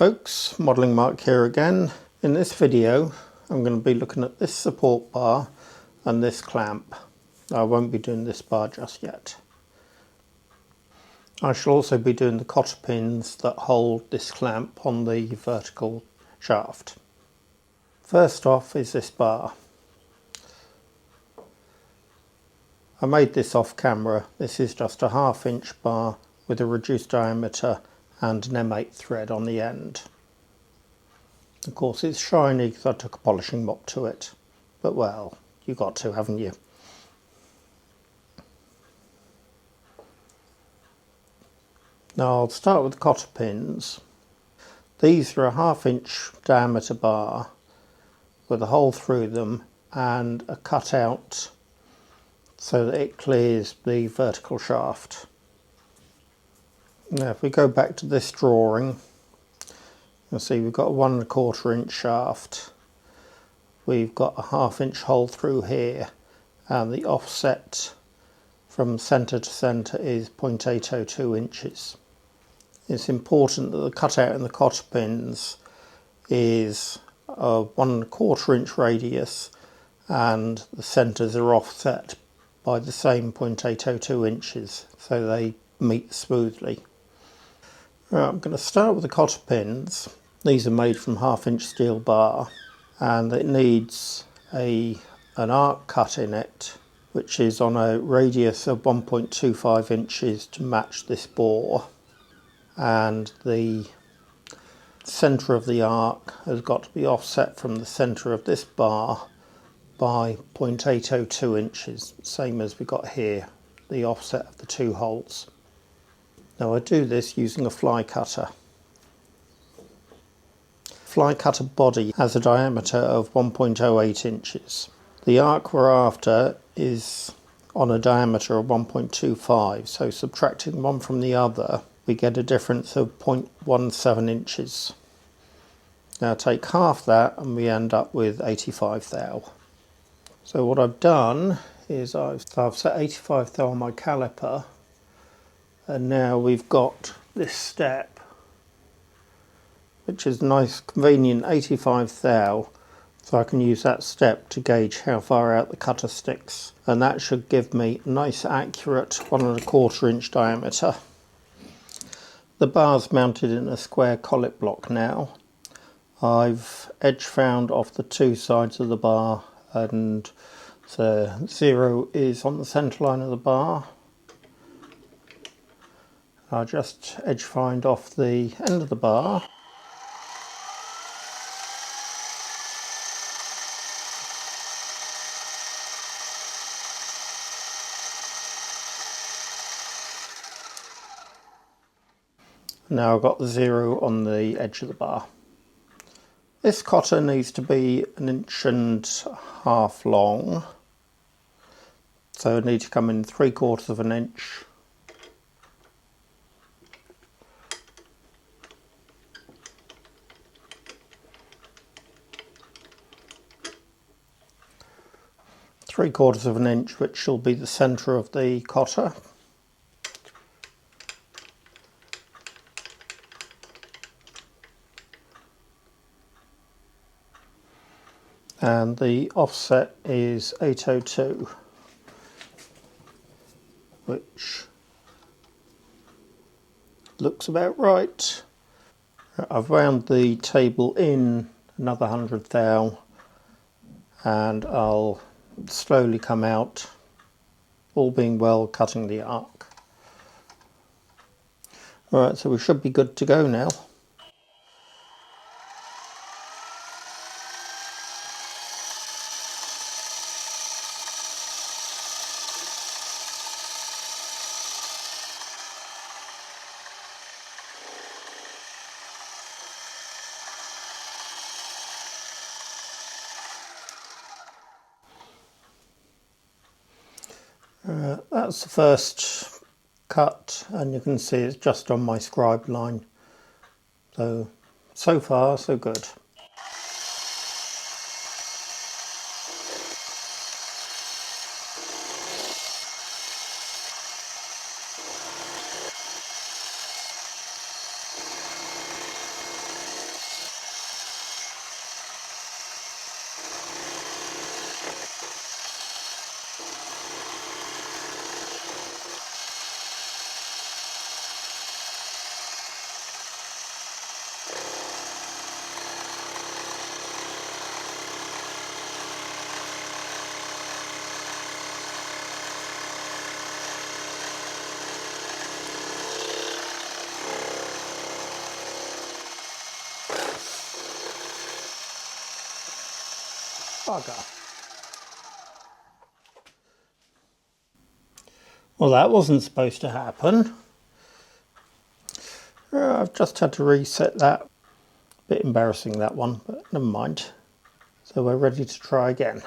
folks, Modelling Mark here again. In this video I'm going to be looking at this support bar and this clamp. I won't be doing this bar just yet. I shall also be doing the cotter pins that hold this clamp on the vertical shaft. First off is this bar. I made this off camera. This is just a 1/2 inch bar with a reduced diameter and an M8 thread on the end. Of course it's shiny because I took a polishing mop to it, but well, you got to, haven't you? Now I'll start with the cotter pins. These are a 1/2 inch diameter bar with a hole through them and a cutout so that it clears the vertical shaft. Now if we go back to this drawing, you'll see we've got a 1 1/4 inch shaft. We've got a 1/2 inch hole through here, and the offset from centre to centre is 0.802 inches. It's important that the cutout in the cotter pins is a 1 1/4 inch radius and the centres are offset by the same 0.802 inches so they meet smoothly. Right, I'm going to start with the cotter pins. These are made from 1/2 inch steel bar and it needs an arc cut in it which is on a radius of 1.25 inches to match this bore, and the centre of the arc has got to be offset from the centre of this bar by 0.802 inches, same as we got here, the offset of the two holes. Now I do this using a fly cutter. Fly cutter body has a diameter of 1.08 inches. The arc we're after is on a diameter of 1.25, so subtracting one from the other we get a difference of 0.17 inches. Now take half that and we end up with 85 thou. So what I've done is I've set 85 thou on my caliper, and now we've got this step which is a nice convenient 85 thou, so I can use that step to gauge how far out the cutter sticks, and that should give me a nice accurate 1 1/4 inch diameter. The bar's mounted in a square collet block now. I've edge found off the two sides of the bar and the 0 is on the centre line of the bar. I'll just edge find off the end of the bar. Now I've got the 0 on the edge of the bar. This cotter needs to be 1.5 inches long, so I need to come in 3/4 inch. Three-quarters inch, which will be the centre of the cotter. And the offset is 802, which looks about right. I've wound the table in another 100 thou and I'll slowly come out, all being well, cutting the arc. Alright, so we should be good to go now. That's the first cut, and you can see it's just on my scribe line. So far so good. Bugger. Well, that wasn't supposed to happen. I've just had to reset that. Bit embarrassing, that one, but never mind. So we're ready to try again.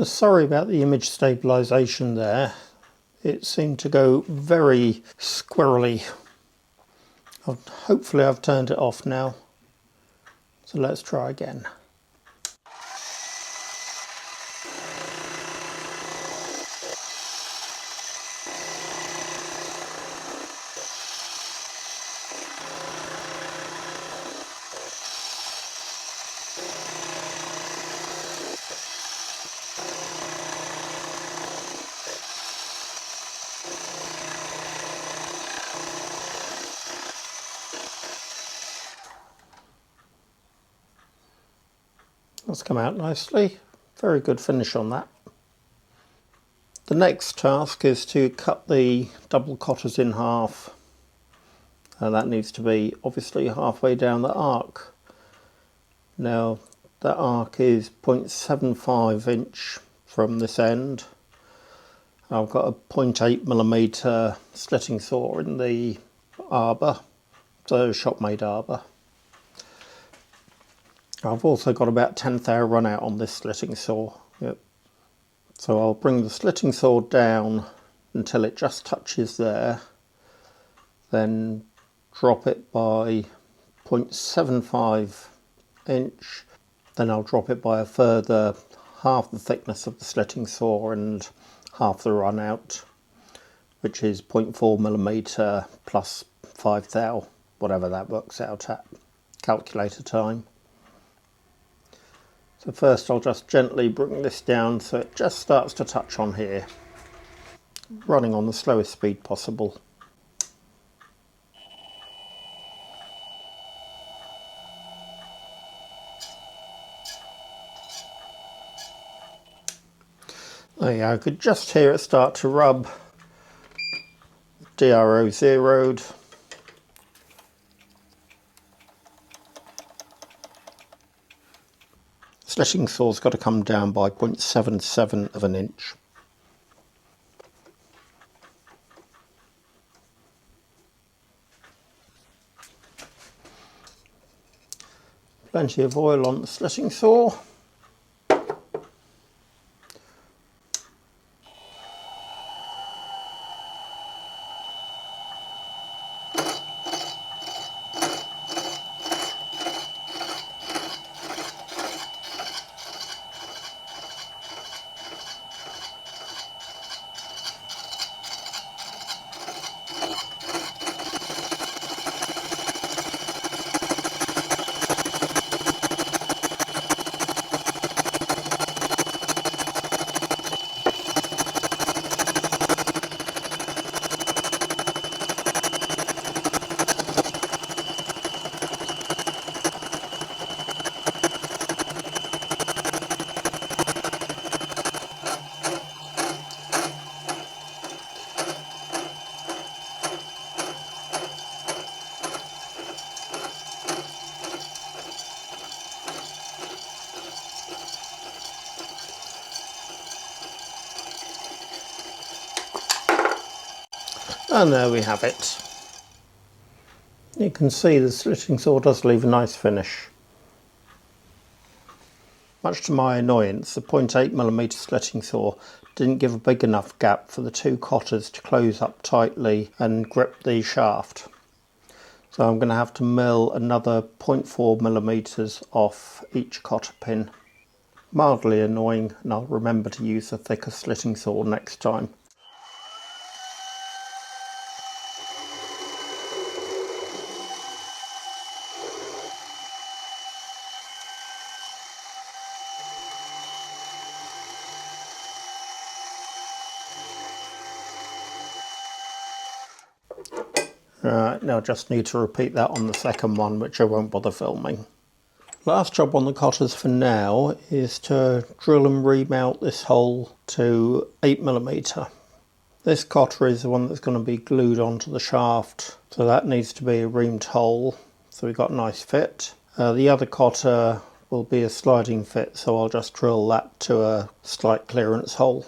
Sorry about the image stabilization there. It seemed to go very squirrely. Hopefully I've turned it off now. So let's try again. That's come out nicely. Very good finish on that. The next task is to cut the double cotters in half. And that needs to be obviously halfway down the arc. Now that arc is 0.75 inch from this end. I've got a 0.8mm slitting saw in the arbor, so shop made arbor. I've also got about 10th hour run out on this slitting saw. Yep. So I'll bring the slitting saw down until it just touches there, then drop it by 0.75 inch, then I'll drop it by a further half the thickness of the slitting saw and half the run out, which is 0.4mm plus 5 thou, whatever that works out at, calculator time. So first I'll just gently bring this down so it just starts to touch on here, running on the slowest speed possible. There you go, I could just hear it start to rub. DRO zeroed. Slitting saw's got to come down by 0.77 of an inch. Plenty of oil on the slitting saw. And there we have it. You can see the slitting saw does leave a nice finish. Much to my annoyance, the 0.8mm slitting saw didn't give a big enough gap for the two cotters to close up tightly and grip the shaft. So I'm going to have to mill another 0.4mm off each cotter pin. Mildly annoying, and I'll remember to use a thicker slitting saw next time. Right, now I just need to repeat that on the second one, which I won't bother filming. Last job on the cotters for now is to drill and remount this hole to 8mm. This cotter is the one that's going to be glued onto the shaft, so that needs to be a reamed hole, so we've got a nice fit. The other cotter will be a sliding fit, so I'll just drill that to a slight clearance hole.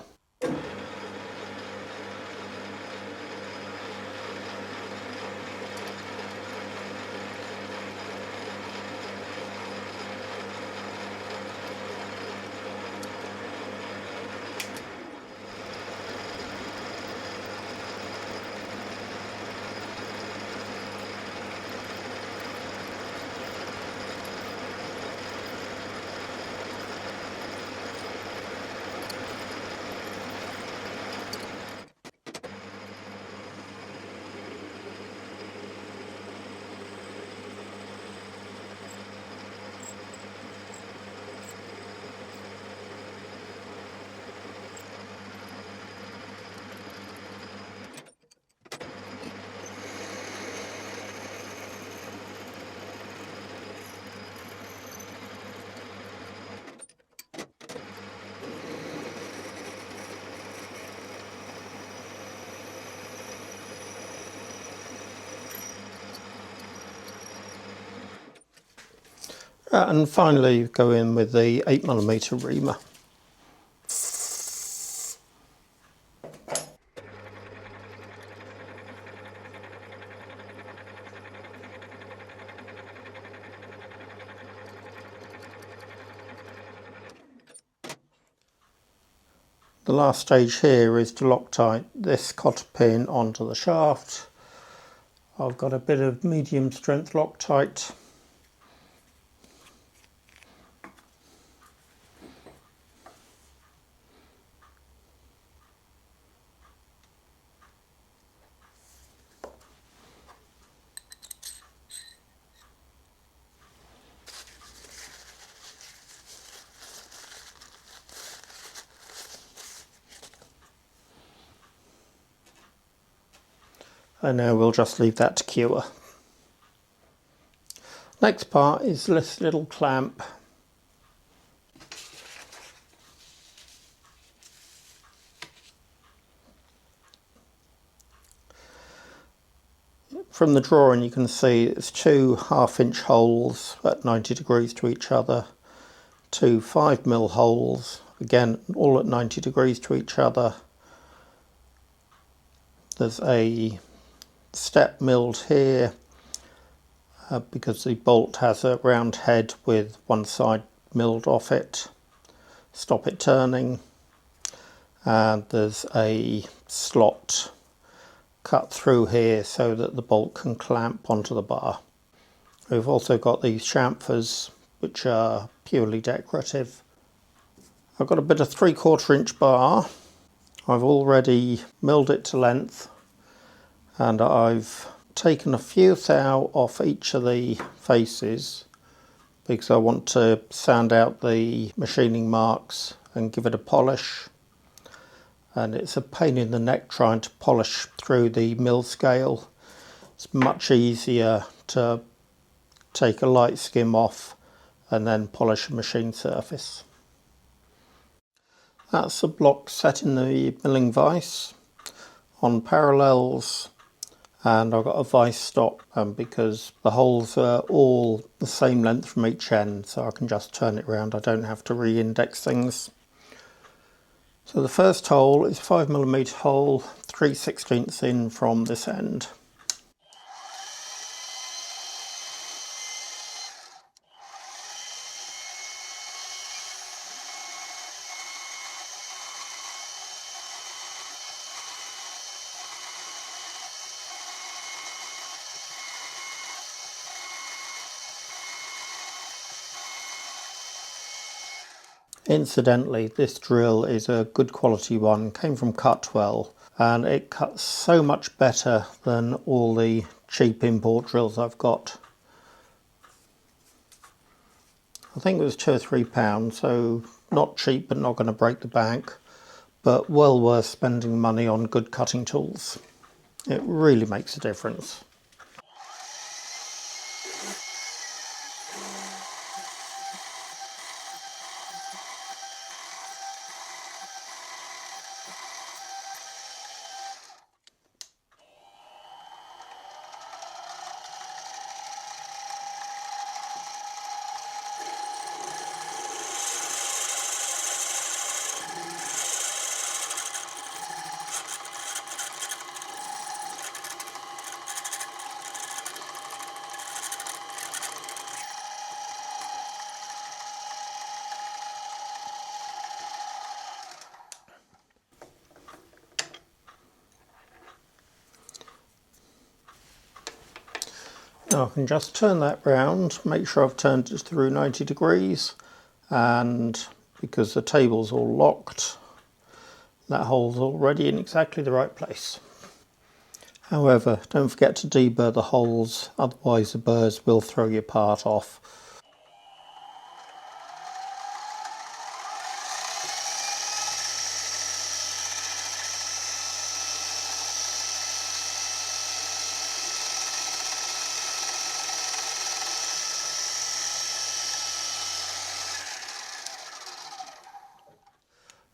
And finally go in with the 8mm reamer. The last stage here is to Loctite this cotter pin onto the shaft. I've got a bit of medium strength Loctite. And now we'll just leave that to cure. Next part is this little clamp. From the drawing you can see it's two 1/2 inch holes at 90 degrees to each other, two 5mm holes, again all at 90 degrees to each other. There's a step milled here because the bolt has a round head with one side milled off it, stop it turning, and there's a slot cut through here so that the bolt can clamp onto the bar. We've also got these chamfers which are purely decorative. I've got a bit of 3/4 inch bar. I've already milled it to length and I've taken a few thou off each of the faces because I want to sand out the machining marks and give it a polish, and it's a pain in the neck trying to polish through the mill scale. It's much easier to take a light skim off and then polish a machine surface. That's the block set in the milling vise on parallels, and I've got a vise stop because the holes are all the same length from each end, so I can just turn it around. I don't have to re-index things. So the first hole is 5mm hole, 3/16 in from this end. Incidentally, this drill is a good quality one, came from Cutwell, and it cuts so much better than all the cheap import drills I've got. I think it was £2 or £3, so not cheap but not going to break the bank, but well worth spending money on good cutting tools. It really makes a difference. Now I can just turn that round, make sure I've turned it through 90 degrees, and because the table's all locked, that hole's already in exactly the right place. However, don't forget to deburr the holes, otherwise the burrs will throw your part off.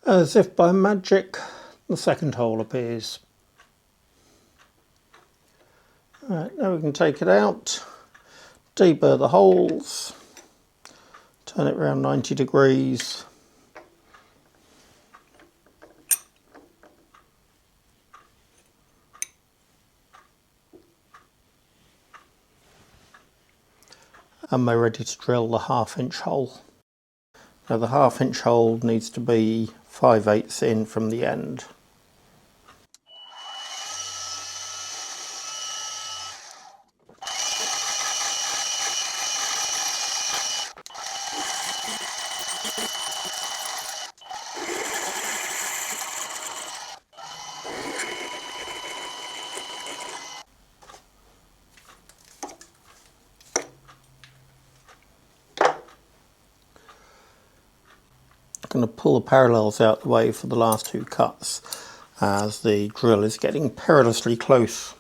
As if by magic, the second hole appears. Right, now we can take it out, deburr the holes, turn it around 90 degrees. And we're ready to drill the 1/2 inch hole. Now the 1/2 inch hole needs to be 5/8 in from the end. I'm going to pull the parallels out the way for the last 2 cuts as the drill is getting perilously close.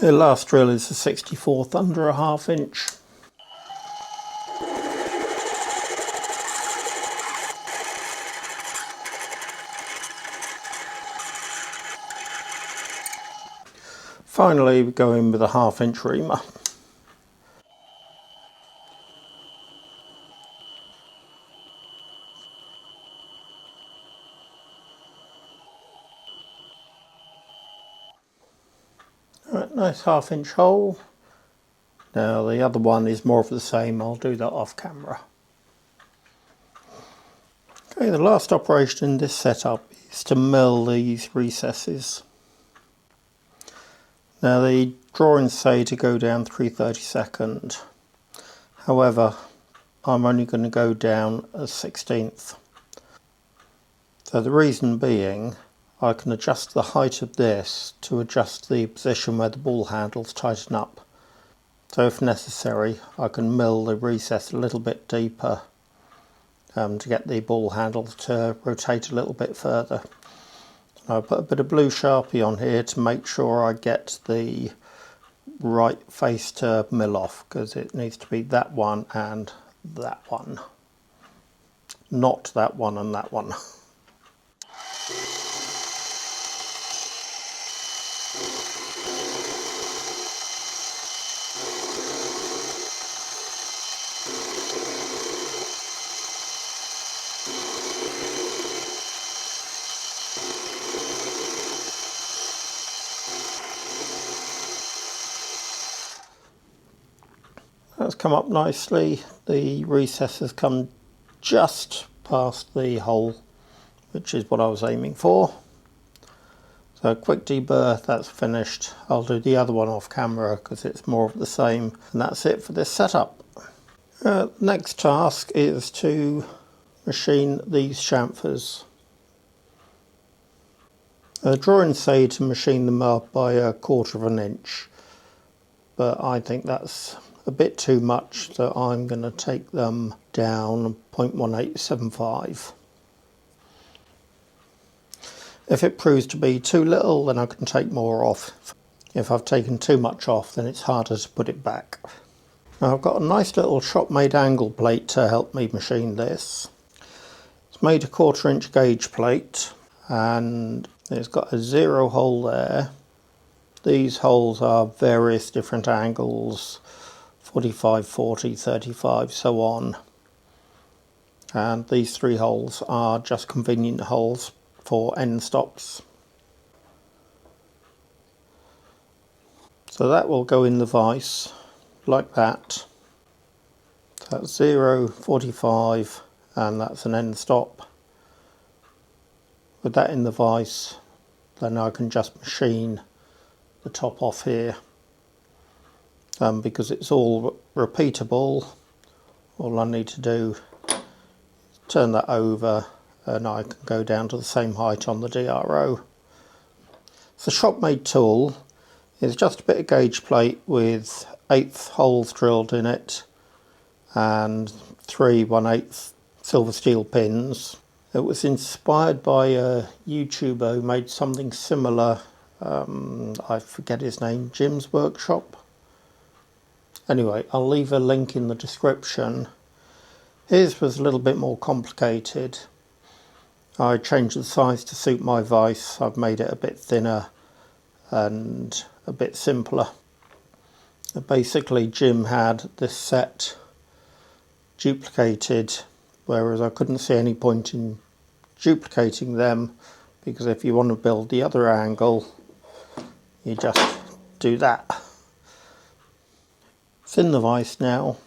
The last drill is the 64th under a 1/2 inch. Finally we go in with a 1/2 inch reamer. Right, nice 1/2 inch hole. Now the other one is more of the same, I'll do that off camera. Okay, the last operation in this setup is to mill these recesses. Now the drawings say to go down 3/32, however I'm only going to go down a 1/16. So the reason being, I can adjust the height of this to adjust the position where the ball handles tighten up. So if necessary, I can mill the recess a little bit deeper to get the ball handle to rotate a little bit further. I put a bit of blue Sharpie on here to make sure I get the right face to mill off, because it needs to be that one and that one, not that one and that one. That's come up nicely. The recess has come just past the hole, which is what I was aiming for. So quick deburr, that's finished. I'll do the other one off camera because it's more of the same. And that's it for this setup. Next task is to machine these chamfers. Drawings say to machine them up by 1/4 of an inch, but I think that's a bit too much, so I'm going to take them down 0.1875. If it proves to be too little, then I can take more off. If I've taken too much off, then it's harder to put it back. Now I've got a nice little shop-made angle plate to help me machine this. It's made a 1/4 inch gauge plate, and it's got a 0 hole there. These holes are various different angles, 45, 40, 35, so on. And these 3 holes are just convenient holes for end stops. So that will go in the vise like that. So that's 0, 45, and that's an end stop. With that in the vise, then I can just machine the top off here. because it's all repeatable. All I need to do is turn that over and I can go down to the same height on the DRO. The shop-made tool is just a bit of gauge plate with 1/8 holes drilled in it and 3 1/8 silver steel pins. It was inspired by a YouTuber who made something similar. I forget his name, Jim's Workshop. Anyway, I'll leave a link in the description. His was a little bit more complicated. I changed the size to suit my vise. I've made it a bit thinner and a bit simpler. Basically, Jim had this set duplicated, whereas I couldn't see any point in duplicating them, because if you want to build the other angle, you just do that. Thin the vise now.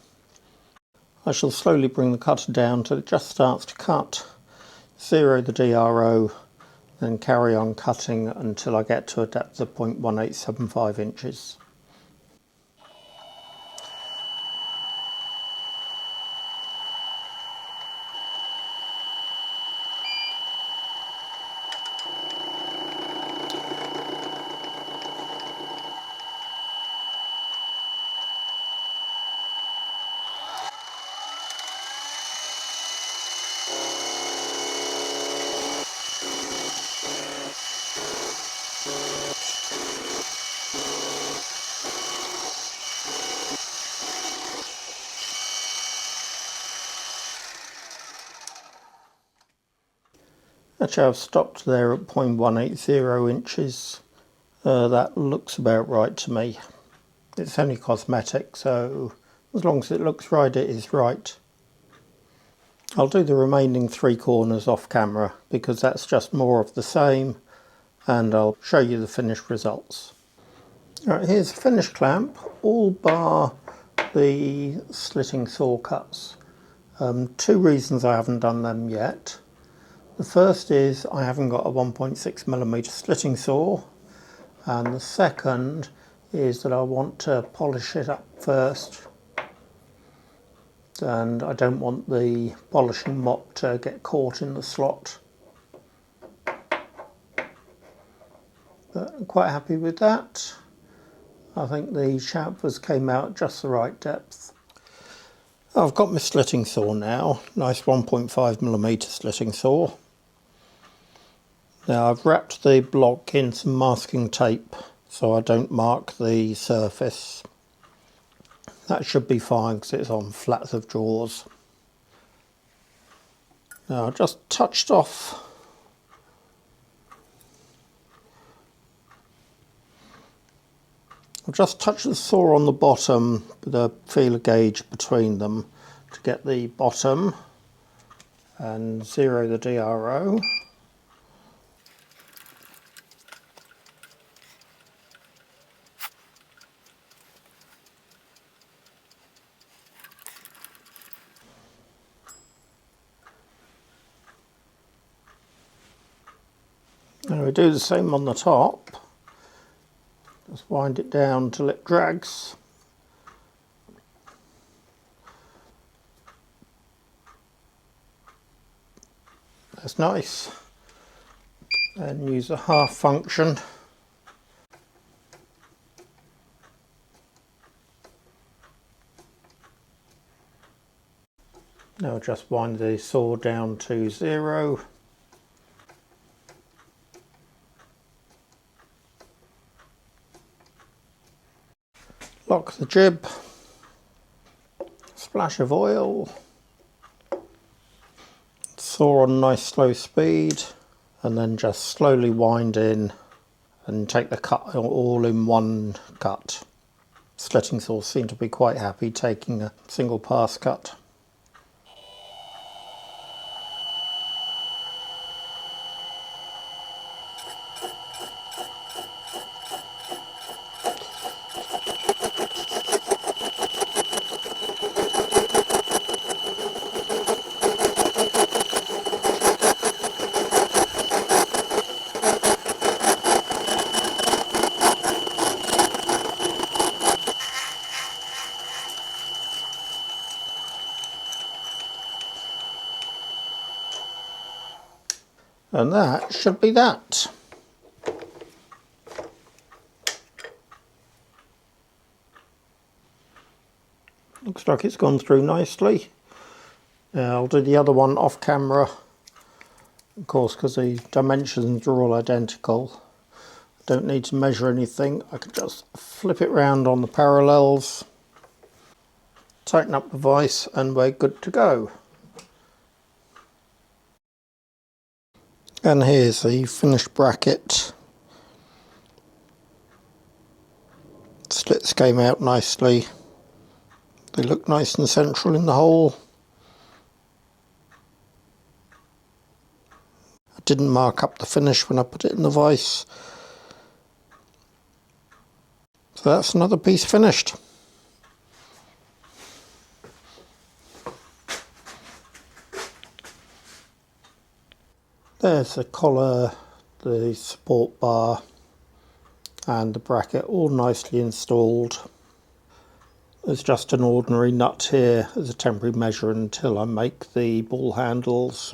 I shall slowly bring the cutter down till it just starts to cut, zero the DRO, then carry on cutting until I get to a depth of 0.1875 inches. Actually, I've stopped there at 0.180 inches. That looks about right to me. It's only cosmetic, so as long as it looks right, it is right. I'll do the remaining 3 corners off camera because that's just more of the same, and I'll show you the finished results. Alright, here's the finished clamp, all bar the slitting saw cuts. 2 reasons I haven't done them yet. The first is I haven't got a 1.6mm slitting saw, and the second is that I want to polish it up first, and I don't want the polishing mop to get caught in the slot. But I'm quite happy with that. I think the chamfers came out just the right depth. I've got my slitting saw now, nice 1.5mm slitting saw. Now I've wrapped the block in some masking tape so I don't mark the surface. That should be fine because it's on flats of drawers. Now I've just touched off the saw on the bottom with a feeler gauge between them to get the bottom and zero the DRO. And we do the same on the top. Just wind it down till it drags. That's nice. And use a half function. Now just wind the saw down to 0. Lock the jib, splash of oil, saw on nice slow speed, and then just slowly wind in and take the cut all in one cut. Slitting saws seem to be quite happy taking a single pass cut. And that should be that. Looks like it's gone through nicely. I'll do the other one off camera, of course, because the dimensions are all identical. Don't need to measure anything. I can just flip it round on the parallels, tighten up the vise, and we're good to go. And here's the finished bracket. Slits came out nicely. They look nice and central in the hole. I didn't mark up the finish when I put it in the vise. So that's another piece finished. There's the collar, the support bar and the bracket all nicely installed. There's just an ordinary nut here as a temporary measure until I make the ball handles.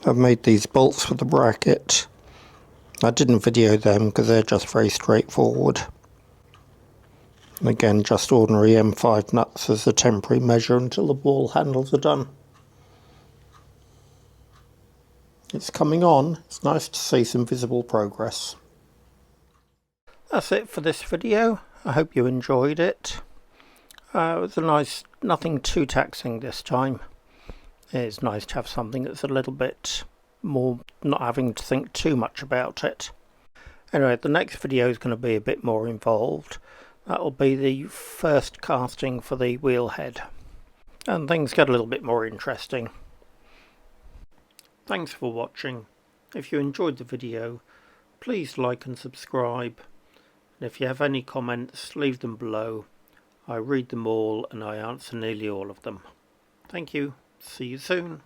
I've made these bolts for the bracket. I didn't video them because they're just very straightforward. And again, just ordinary M5 nuts as a temporary measure until the ball handles are done. It's coming on. It's nice to see some visible progress. That's it for this video. I hope you enjoyed it. It was a nice, nothing too taxing this time. It's nice to have something that's a little bit more, not having to think too much about it. Anyway, the next video is going to be a bit more involved. That'll be the first casting for the wheel head. And things get a little bit more interesting. Thanks for watching. If you enjoyed the video, please like and subscribe. And if you have any comments, leave them below. I read them all and I answer nearly all of them. Thank you. See you soon.